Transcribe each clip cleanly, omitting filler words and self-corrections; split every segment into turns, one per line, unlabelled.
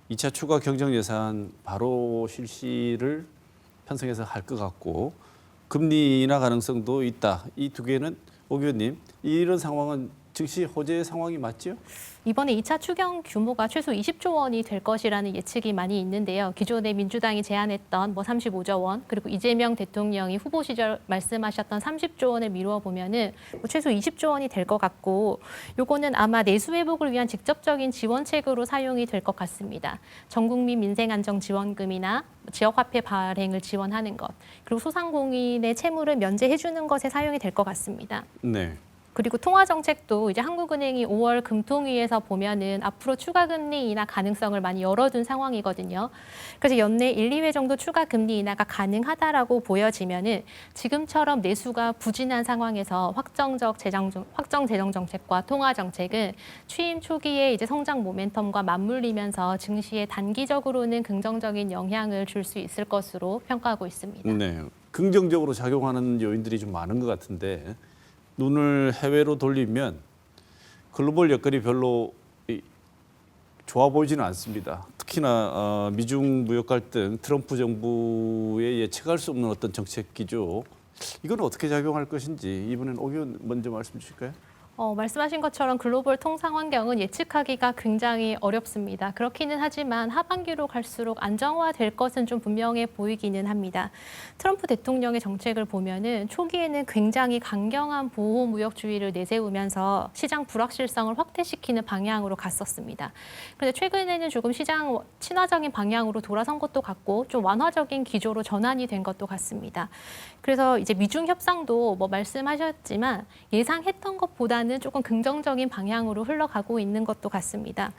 2차 추가 경정 예산 바로 실시를 편성해서 할 것 같고 금리 인하 가능성도 있다. 이 두 개는 오 의원님, 이런 상황은 즉시 호재 상황이 맞죠?
이번에 2차 추경 규모가 최소 20조 원이 될 것이라는 예측이 많이 있는데요. 기존에 민주당이 제안했던 35조 원, 그리고 이재명 대통령이 후보 시절 말씀하셨던 30조 원을 미루어 보면은 최소 20조 원이 될 것 같고, 요거는 아마 내수 회복을 위한 직접적인 지원책으로 사용이 될 것 같습니다. 전국민 민생안정지원금이나 지역화폐 발행을 지원하는 것, 그리고 소상공인의 채무를 면제해 주는 것에 사용이 될 것 같습니다.
네.
그리고 통화 정책도 이제 한국은행이 5월 금통위에서 보면은 앞으로 추가 금리 인하 가능성을 많이 열어둔 상황이거든요. 그래서 연내 1, 2회 정도 추가 금리 인하가 가능하다라고 보여지면은 지금처럼 내수가 부진한 상황에서 확정 재정 정책과 통화 정책은 취임 초기에 이제 성장 모멘텀과 맞물리면서 증시에 단기적으로는 긍정적인 영향을 줄 수 있을 것으로 평가하고 있습니다.
네. 긍정적으로 작용하는 요인들이 좀 많은 것 같은데 눈을 해외로 돌리면 글로벌 여건이 별로 좋아 보이지는 않습니다. 특히나 미중 무역 갈등, 트럼프 정부의 예측할 수 없는 어떤 정책 기조, 이건 어떻게 작용할 것인지 이번엔 오 의원 먼저 말씀 주실까요?
말씀하신 것처럼 글로벌 통상 환경은 예측하기가 굉장히 어렵습니다. 그렇기는 하지만 하반기로 갈수록 안정화될 것은 좀 분명해 보이기는 합니다. 트럼프 대통령의 정책을 보면은 초기에는 굉장히 강경한 보호무역주의를 내세우면서 시장 불확실성을 확대시키는 방향으로 갔었습니다. 그런데 최근에는 조금 시장 친화적인 방향으로 돌아선 것도 같고 좀 완화적인 기조로 전환이 된 것도 같습니다. 그래서 이제 미중 협상도 말씀하셨지만 예상했던 것보다는 조금 긍정적인 방향으로 흘러가고 있는 것도 같습니다.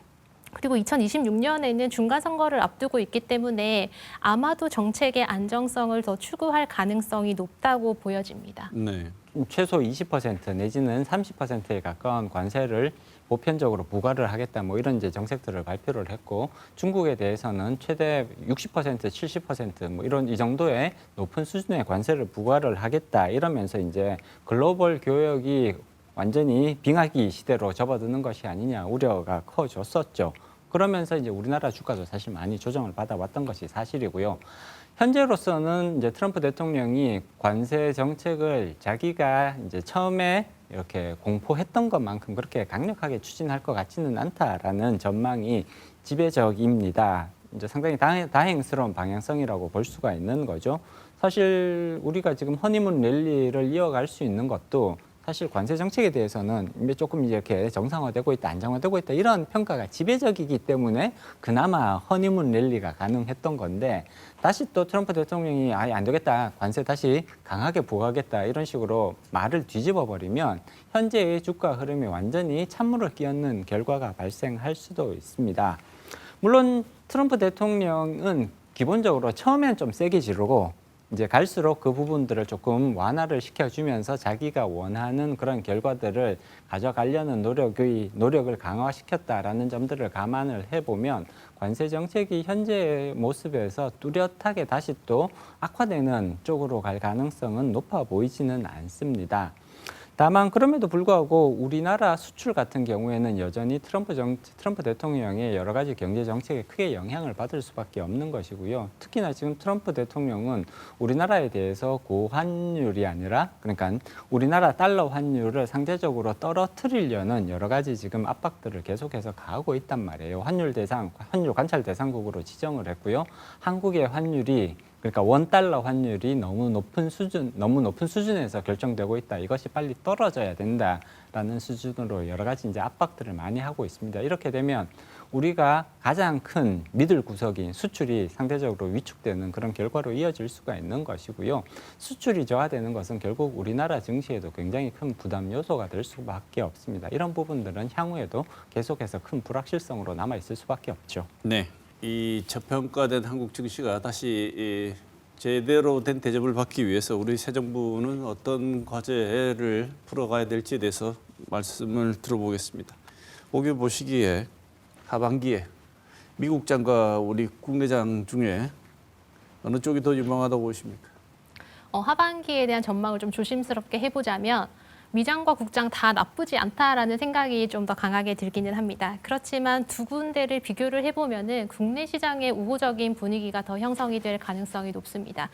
그리고 2026년에는 중간선거를 앞두고 있기 때문에 아마도 정책의 안정성을 더 추구할 가능성이 높다고 보여집니다.
네.
최소 20% 내지는 30%에 가까운 관세를 보편적으로 부과를 하겠다, 이런 이제 정책들을 발표를 했고, 중국에 대해서는 최대 60%, 70% 이런 이 정도의 높은 수준의 관세를 부과를 하겠다, 이러면서 이제 글로벌 교역이 완전히 빙하기 시대로 접어드는 것이 아니냐 우려가 커졌었죠. 그러면서 이제 우리나라 주가도 사실 많이 조정을 받아왔던 것이 사실이고요. 현재로서는 이제 트럼프 대통령이 관세 정책을 자기가 이제 처음에 이렇게 공포했던 것만큼 그렇게 강력하게 추진할 것 같지는 않다라는 전망이 지배적입니다. 이제 상당히 다행스러운 방향성이라고 볼 수가 있는 거죠. 사실 우리가 지금 허니문 랠리를 이어갈 수 있는 것도 사실 관세 정책에 대해서는 조금 이렇게 정상화되고 있다, 안정화되고 있다, 이런 평가가 지배적이기 때문에 그나마 허니문 랠리가 가능했던 건데, 다시 또 트럼프 대통령이 아예 안 되겠다, 관세 다시 강하게 부과하겠다, 이런 식으로 말을 뒤집어 버리면 현재의 주가 흐름이 완전히 찬물을 끼얹는 결과가 발생할 수도 있습니다. 물론 트럼프 대통령은 기본적으로 처음엔 좀 세게 지르고 이제 갈수록 그 부분들을 조금 완화를 시켜주면서 자기가 원하는 그런 결과들을 가져가려는 노력을 강화시켰다라는 점들을 감안을 해보면 관세 정책이 현재의 모습에서 뚜렷하게 다시 또 악화되는 쪽으로 갈 가능성은 높아 보이지는 않습니다. 다만 그럼에도 불구하고 우리나라 수출 같은 경우에는 여전히 트럼프 대통령의 여러 가지 경제 정책에 크게 영향을 받을 수밖에 없는 것이고요. 특히나 지금 트럼프 대통령은 우리나라에 대해서 고환율이 아니라, 그러니까 우리나라 달러 환율을 상대적으로 떨어뜨리려는 여러 가지 지금 압박들을 계속해서 가하고 있단 말이에요. 환율 관찰 대상국으로 지정을 했고요. 한국의 환율이, 그러니까 원달러 환율이 너무 높은 수준에서 결정되고 있다. 이것이 빨리 떨어져야 된다라는 수준으로 여러 가지 이제 압박들을 많이 하고 있습니다. 이렇게 되면 우리가 가장 큰 믿을 구석인 수출이 상대적으로 위축되는 그런 결과로 이어질 수가 있는 것이고요. 수출이 저하되는 것은 결국 우리나라 증시에도 굉장히 큰 부담 요소가 될 수밖에 없습니다. 이런 부분들은 향후에도 계속해서 큰 불확실성으로 남아 있을 수밖에 없죠.
네. 이 저평가된 한국 증시가 다시 제대로 된 대접을 받기 위해서 우리 새 정부는 어떤 과제를 풀어가야 될지에 대해서 말씀을 들어보겠습니다. 오 의원 보시기에 하반기에 미국장과 우리 국내장 중에 어느 쪽이 더 유망하다고 보십니까?
하반기에 대한 전망을 좀 조심스럽게 해보자면 미장과 국장 다 나쁘지 않다라는 생각이 좀 더 강하게 들기는 합니다. 그렇지만 두 군데를 비교를 해보면은 국내 시장의 우호적인 분위기가 더 형성이 될 가능성이 높습니다.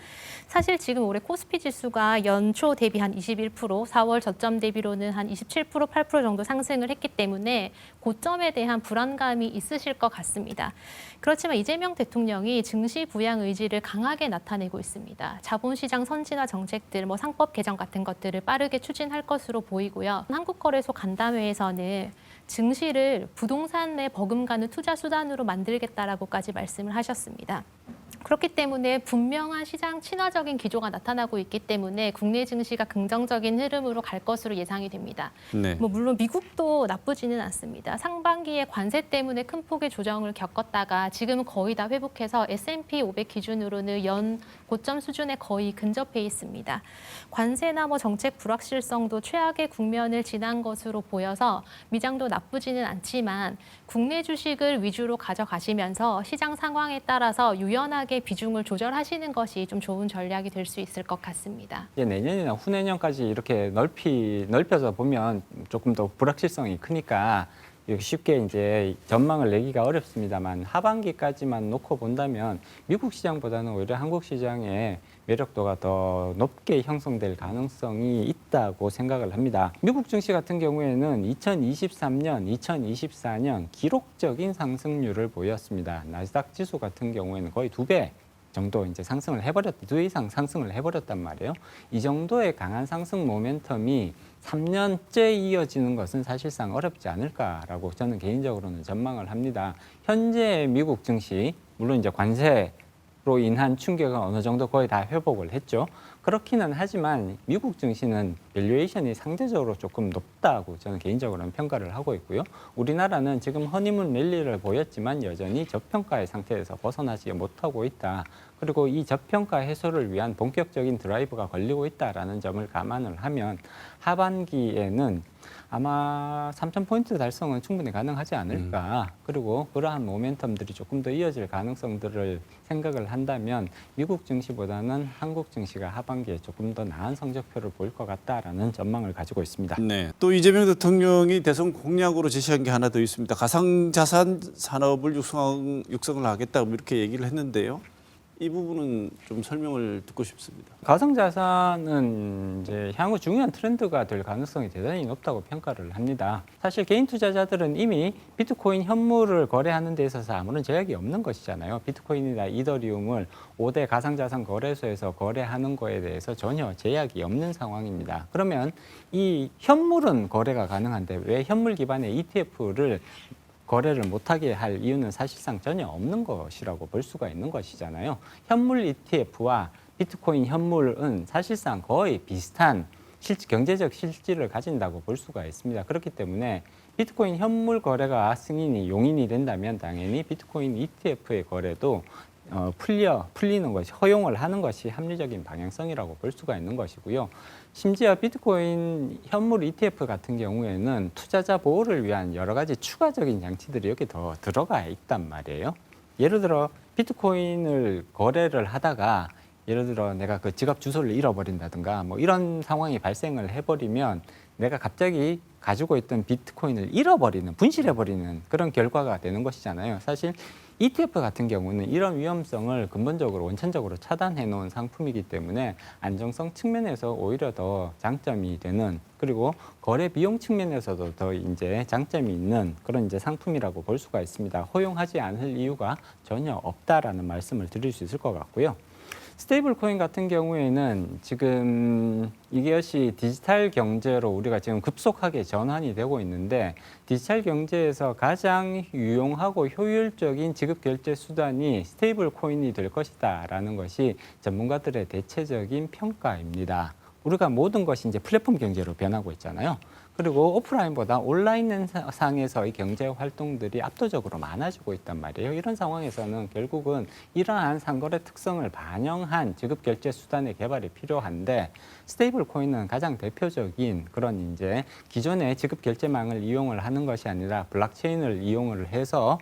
사실 지금 올해 코스피 지수가 연초 대비 한 21%, 4월 저점 대비로는 한 27%, 8% 정도 상승을 했기 때문에 고점에 대한 불안감이 있으실 것 같습니다. 그렇지만 이재명 대통령이 증시 부양 의지를 강하게 나타내고 있습니다. 자본시장 선진화 정책들, 상법 개정 같은 것들을 빠르게 추진할 것으로 보이고요. 한국거래소 간담회에서는 증시를 부동산 내 버금가는 투자 수단으로 만들겠다라고까지 말씀을 하셨습니다. 그렇기 때문에 분명한 시장 친화적인 기조가 나타나고 있기 때문에 국내 증시가 긍정적인 흐름으로 갈 것으로 예상이 됩니다.
네.
물론 미국도 나쁘지는 않습니다. 상반기에 관세 때문에 큰 폭의 조정을 겪었다가 지금은 거의 다 회복해서 S&P 500 기준으로는 연 고점 수준에 거의 근접해 있습니다. 관세나 정책 불확실성도 최악의 국면을 지난 것으로 보여서 미장도 나쁘지는 않지만 국내 주식을 위주로 가져가시면서 시장 상황에 따라서 유연하게 비중을 조절하시는 것이 좀 좋은 전략이 될 수 있을 것 같습니다.
이제 내년이나 후내년까지 이렇게 넓혀서 보면 조금 더 불확실성이 크니까 쉽게 이제 전망을 내기가 어렵습니다만 하반기까지만 놓고 본다면 미국 시장보다는 오히려 한국 시장의 매력도가 더 높게 형성될 가능성이 있다고 생각을 합니다. 미국 증시 같은 경우에는 2023년, 2024년 기록적인 상승률을 보였습니다. 나스닥 지수 같은 경우에는 거의 2배 정도 이제 상승을 해버렸다, 2배 이상 상승을 해버렸단 말이에요. 이 정도의 강한 상승 모멘텀이 3년째 이어지는 것은 사실상 어렵지 않을까라고 저는 개인적으로는 전망을 합니다. 현재 미국 증시, 물론 이제 관세로 인한 충격은 어느 정도 거의 다 회복을 했죠. 그렇기는 하지만 미국 증시는 밸류에이션이 상대적으로 조금 높다고 저는 개인적으로는 평가를 하고 있고요. 우리나라는 지금 허니문 랠리를 보였지만 여전히 저평가의 상태에서 벗어나지 못하고 있다. 그리고 이 저평가 해소를 위한 본격적인 드라이브가 걸리고 있다라는 점을 감안을 하면 하반기에는 아마 3,000포인트 달성은 충분히 가능하지 않을까. 그리고 그러한 모멘텀들이 조금 더 이어질 가능성들을 생각을 한다면 미국 증시보다는 한국 증시가 하반기에 조금 더 나은 성적표를 보일 것 같다라는 전망을 가지고 있습니다.
네. 또 이재명 대통령이 대선 공약으로 제시한 게 하나 더 있습니다. 가상자산 산업을 육성을 하겠다 이렇게 얘기를 했는데요. 이 부분은 좀 설명을 듣고 싶습니다.
가상자산은 이제 향후 중요한 트렌드가 될 가능성이 대단히 높다고 평가를 합니다. 사실 개인 투자자들은 이미 비트코인 현물을 거래하는 데 있어서 아무런 제약이 없는 것이잖아요. 비트코인이나 이더리움을 5대 가상자산 거래소에서 거래하는 거에 대해서 전혀 제약이 없는 상황입니다. 그러면 이 현물은 거래가 가능한데 왜 현물 기반의 ETF를 거래를 못하게 할 이유는 사실상 전혀 없는 것이라고 볼 수가 있는 것이잖아요. 현물 ETF와 비트코인 현물은 사실상 거의 비슷한 경제적 실질을 가진다고 볼 수가 있습니다. 그렇기 때문에 비트코인 현물 거래가 승인이 용인이 된다면 당연히 비트코인 ETF의 거래도 풀리는 것이, 허용을 하는 것이 합리적인 방향성이라고 볼 수가 있는 것이고요. 심지어 비트코인 현물 ETF 같은 경우에는 투자자 보호를 위한 여러 가지 추가적인 장치들이 여기 더 들어가 있단 말이에요. 예를 들어 비트코인을 거래를 하다가 예를 들어 내가 그 지갑 주소를 잃어버린다든가 이런 상황이 발생을 해버리면 내가 갑자기 가지고 있던 비트코인을 잃어버리는, 분실해버리는 그런 결과가 되는 것이잖아요. 사실 ETF 같은 경우는 이런 위험성을 근본적으로 원천적으로 차단해 놓은 상품이기 때문에 안정성 측면에서 오히려 더 장점이 되는, 그리고 거래 비용 측면에서도 더 이제 장점이 있는 그런 이제 상품이라고 볼 수가 있습니다. 허용하지 않을 이유가 전혀 없다라는 말씀을 드릴 수 있을 것 같고요. 스테이블 코인 같은 경우에는 지금 이것이 디지털 경제로 우리가 지금 급속하게 전환이 되고 있는데, 디지털 경제에서 가장 유용하고 효율적인 지급 결제 수단이 스테이블 코인이 될 것이다라는 것이 전문가들의 대체적인 평가입니다. 우리가 모든 것이 이제 플랫폼 경제로 변하고 있잖아요. 그리고 오프라인보다 온라인 상에서의 경제 활동들이 압도적으로 많아지고 있단 말이에요. 이런 상황에서는 결국은 이러한 상거래 특성을 반영한 지급 결제 수단의 개발이 필요한데, 스테이블 코인은 가장 대표적인 그런 이제 기존의 지급 결제망을 이용을 하는 것이 아니라 블록체인을 이용을 해서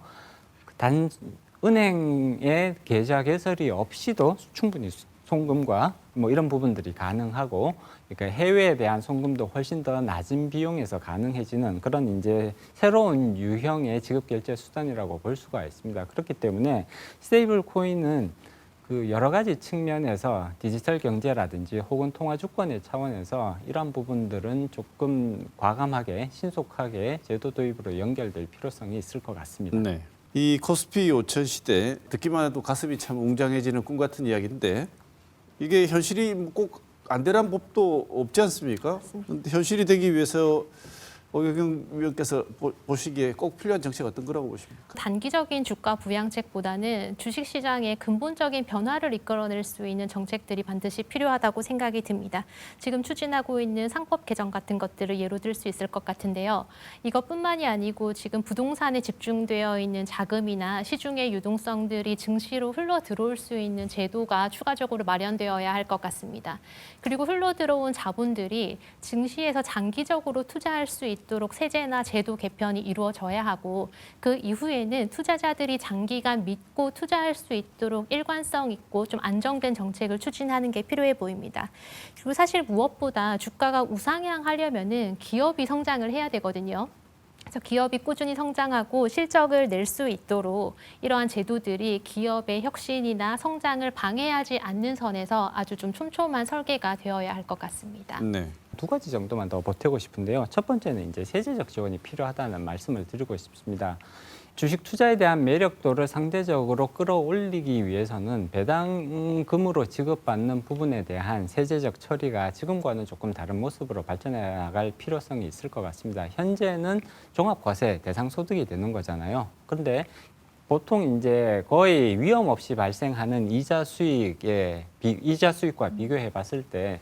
은행의 계좌 개설이 없이도 충분히 송금과 뭐 이런 부분들이 가능하고, 그러니까 해외에 대한 송금도 훨씬 더 낮은 비용에서 가능해지는 그런 이제 새로운 유형의 지급 결제 수단이라고 볼 수가 있습니다. 그렇기 때문에 스테이블 코인은 그 여러 가지 측면에서 디지털 경제라든지 혹은 통화 주권의 차원에서 이런 부분들은 조금 과감하게 신속하게 제도 도입으로 연결될 필요성이 있을 것 같습니다.
네. 이 코스피 5000 시대 듣기만 해도 가슴이 참 웅장해지는 꿈 같은 이야기인데 이게 현실이 꼭 안 되란 법도 없지 않습니까? 근데 현실이 되기 위해서 오경영 위원께서 보시기에 꼭 필요한 정책 어떤 거라고 보십니까?
단기적인 주가 부양책보다는 주식시장의 근본적인 변화를 이끌어낼 수 있는 정책들이 반드시 필요하다고 생각이 듭니다. 지금 추진하고 있는 상법 개정 같은 것들을 예로 들 수 있을 것 같은데요. 이것뿐만이 아니고 지금 부동산에 집중되어 있는 자금이나 시중의 유동성들이 증시로 흘러 들어올 수 있는 제도가 추가적으로 마련되어야 할 것 같습니다. 그리고 흘러 들어온 자본들이 증시에서 장기적으로 투자할 수 있도록 세제나 제도 개편이 이루어져야 하고, 그 이후에는 투자자들이 장기간 믿고 투자할 수 있도록 일관성 있고 좀 안정된 정책을 추진하는 게 필요해 보입니다. 그리고 사실 무엇보다 주가가 우상향하려면은 기업이 성장을 해야 되거든요. 그래서 기업이 꾸준히 성장하고 실적을 낼 수 있도록 이러한 제도들이 기업의 혁신이나 성장을 방해하지 않는 선에서 아주 좀 촘촘한 설계가 되어야 할 것 같습니다.
네.
두 가지 정도만 더 보태고 싶은데요. 첫 번째는 이제 세제적 지원이 필요하다는 말씀을 드리고 싶습니다. 주식 투자에 대한 매력도를 상대적으로 끌어올리기 위해서는 배당금으로 지급받는 부분에 대한 세제적 처리가 지금과는 조금 다른 모습으로 발전해 나갈 필요성이 있을 것 같습니다. 현재는 종합과세 대상 소득이 되는 거잖아요. 그런데 보통 이제 거의 위험 없이 발생하는 이자 수익과 비교해 봤을 때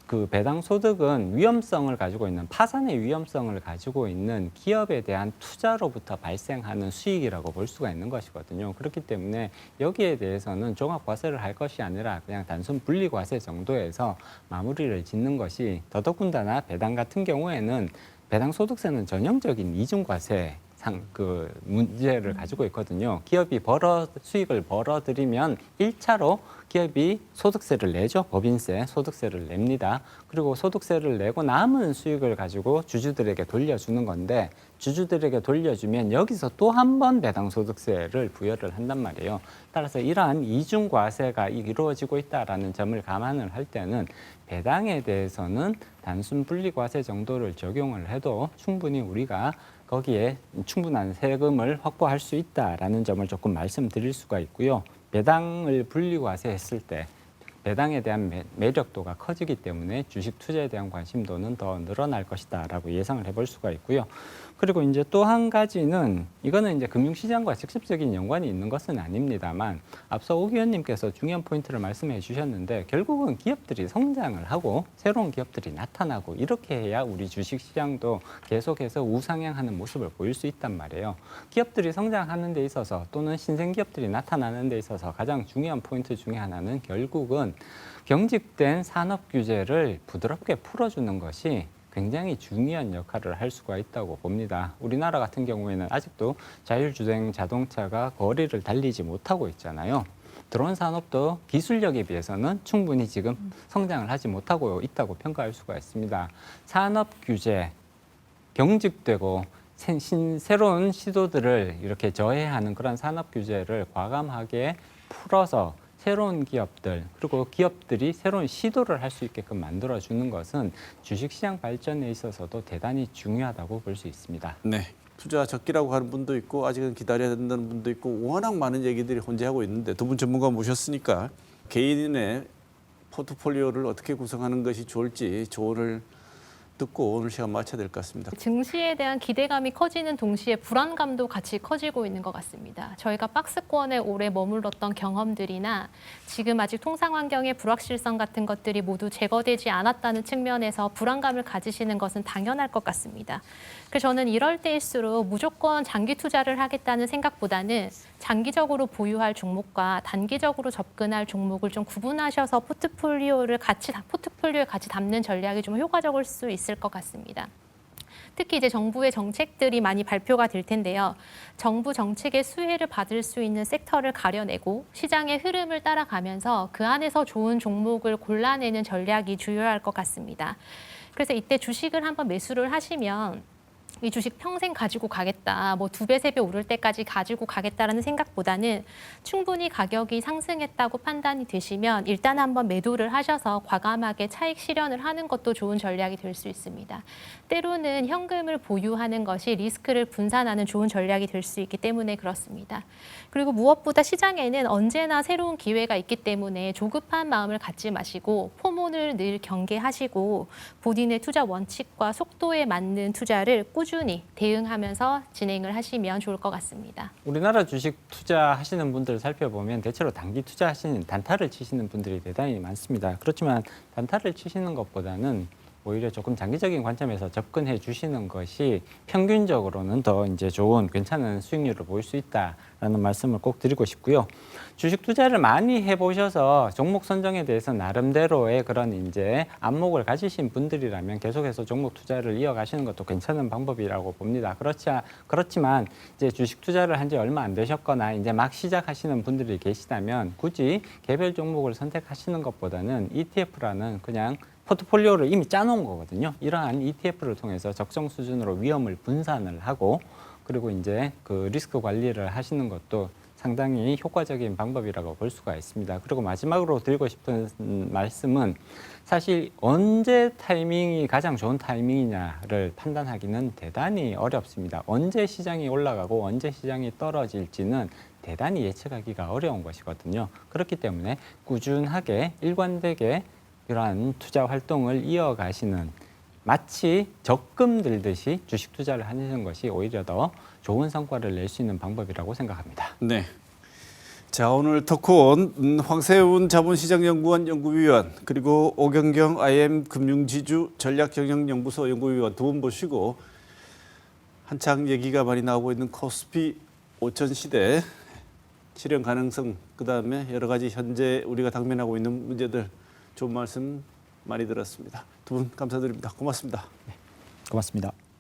그 배당 소득은 위험성을 가지고 있는 파산의 위험성을 가지고 있는 기업에 대한 투자로부터 발생하는 수익이라고 볼 수가 있는 것이거든요. 그렇기 때문에 여기에 대해서는 종합과세를 할 것이 아니라 그냥 단순 분리과세 정도에서 마무리를 짓는 것이, 더더군다나 배당 같은 경우에는 배당 소득세는 전형적인 이중과세 그 문제를 가지고 있거든요. 기업이 수익을 벌어들이면 1차로 기업이 소득세를 내죠. 법인세, 소득세를 냅니다. 그리고 소득세를 내고 남은 수익을 가지고 주주들에게 돌려주는 건데, 주주들에게 돌려주면 여기서 또 한 번 배당소득세를 부여를 한단 말이에요. 따라서 이러한 이중과세가 이루어지고 있다는 점을 감안을 할 때는 배당에 대해서는 단순 분리과세 정도를 적용을 해도 충분히 우리가 거기에 충분한 세금을 확보할 수 있다라는 점을 조금 말씀드릴 수가 있고요. 배당을 분리과세했을 때 배당에 대한 매력도가 커지기 때문에 주식 투자에 대한 관심도는 더 늘어날 것이다라고 예상을 해볼 수가 있고요. 그리고 이제 또 한 가지는, 이거는 이제 금융시장과 직접적인 연관이 있는 것은 아닙니다만, 앞서 오 위원님께서 중요한 포인트를 말씀해 주셨는데, 결국은 기업들이 성장을 하고 새로운 기업들이 나타나고 이렇게 해야 우리 주식시장도 계속해서 우상향하는 모습을 보일 수 있단 말이에요. 기업들이 성장하는 데 있어서 또는 신생기업들이 나타나는 데 있어서 가장 중요한 포인트 중에 하나는 결국은 경직된 산업 규제를 부드럽게 풀어주는 것이 굉장히 중요한 역할을 할 수가 있다고 봅니다. 우리나라 같은 경우에는 아직도 자율주행 자동차가 거리를 달리지 못하고 있잖아요. 드론 산업도 기술력에 비해서는 충분히 지금 성장을 하지 못하고 있다고 평가할 수가 있습니다. 산업 규제, 경직되고 새로운 시도들을 이렇게 저해하는 그런 산업 규제를 과감하게 풀어서 새로운 기업들, 그리고 기업들이 새로운 시도를 할 수 있게끔 만들어주는 것은 주식시장 발전에 있어서도 대단히 중요하다고 볼 수 있습니다.
네. 투자 적기라고 하는 분도 있고 아직은 기다려야 된다는 분도 있고 워낙 많은 얘기들이 혼재하고 있는데, 두 분 전문가 모셨으니까 개인의 포트폴리오를 어떻게 구성하는 것이 좋을지 조언을 듣고 오늘 시간 마쳐야 될 것 같습니다.
증시에 대한 기대감이 커지는 동시에 불안감도 같이 커지고 있는 것 같습니다. 저희가 박스권에 오래 머물렀던 경험들이나 지금 아직 통상 환경의 불확실성 같은 것들이 모두 제거되지 않았다는 측면에서 불안감을 가지시는 것은 당연할 것 같습니다. 그래서 저는 이럴 때일수록 무조건 장기 투자를 하겠다는 생각보다는 장기적으로 보유할 종목과 단기적으로 접근할 종목을 좀 구분하셔서 포트폴리오에 같이 담는 전략이 좀 효과적일 수 있을 것 같습니다. 특히 이제 정부의 정책들이 많이 발표가 될 텐데요. 정부 정책의 수혜를 받을 수 있는 섹터를 가려내고 시장의 흐름을 따라가면서 그 안에서 좋은 종목을 골라내는 전략이 주요할 것 같습니다. 그래서 이때 주식을 한번 매수를 하시면 이 주식 평생 가지고 가겠다, 뭐 2배, 3배 오를 때까지 가지고 가겠다라는 생각보다는 충분히 가격이 상승했다고 판단이 되시면 일단 한번 매도를 하셔서 과감하게 차익 실현을 하는 것도 좋은 전략이 될 수 있습니다. 때로는 현금을 보유하는 것이 리스크를 분산하는 좋은 전략이 될 수 있기 때문에 그렇습니다. 그리고 무엇보다 시장에는 언제나 새로운 기회가 있기 때문에 조급한 마음을 갖지 마시고 포몬을 늘 경계하시고 본인의 투자 원칙과 속도에 맞는 투자를 꾸준히 대응하면서 진행을 하시면 좋을 것 같습니다.
우리나라 주식 투자하시는 분들 살펴보면 대체로 단기 투자하시는 단타를 치시는 분들이 대단히 많습니다. 그렇지만 단타를 치시는 것보다는 오히려 조금 장기적인 관점에서 접근해 주시는 것이 평균적으로는 더 이제 좋은 괜찮은 수익률을 보일 수 있다라는 말씀을 꼭 드리고 싶고요. 주식 투자를 많이 해보셔서 종목 선정에 대해서 나름대로의 그런 이제 안목을 가지신 분들이라면 계속해서 종목 투자를 이어가시는 것도 괜찮은 방법이라고 봅니다. 그렇지만 이제 주식 투자를 한 지 얼마 안 되셨거나 이제 막 시작하시는 분들이 계시다면 굳이 개별 종목을 선택하시는 것보다는 ETF라는 그냥 포트폴리오를 이미 짜놓은 거거든요. 이러한 ETF를 통해서 적정 수준으로 위험을 분산을 하고 그리고 이제 그 리스크 관리를 하시는 것도 상당히 효과적인 방법이라고 볼 수가 있습니다. 그리고 마지막으로 드리고 싶은 말씀은 사실 언제 타이밍이 가장 좋은 타이밍이냐를 판단하기는 대단히 어렵습니다. 언제 시장이 올라가고 언제 시장이 떨어질지는 대단히 예측하기가 어려운 것이거든요. 그렇기 때문에 꾸준하게 일관되게 이러한 투자 활동을 이어가시는 마치 적금 들듯이 주식 투자를 하시는 것이 오히려 더 좋은 성과를 낼 수 있는 방법이라고 생각합니다.
네. 자, 오늘 토크온 황세훈 자본시장연구원 연구위원 그리고 오경경 IM 금융지주 전략경영연구소 연구위원 두 분 모시고 한창 얘기가 많이 나오고 있는 코스피 5000 시대 실현 가능성 그다음에 여러 가지 현재 우리가 당면하고 있는 문제들 좋은 말씀 많이 들었습니다. 두 분 감사드립니다. 고맙습니다.
고맙습니다.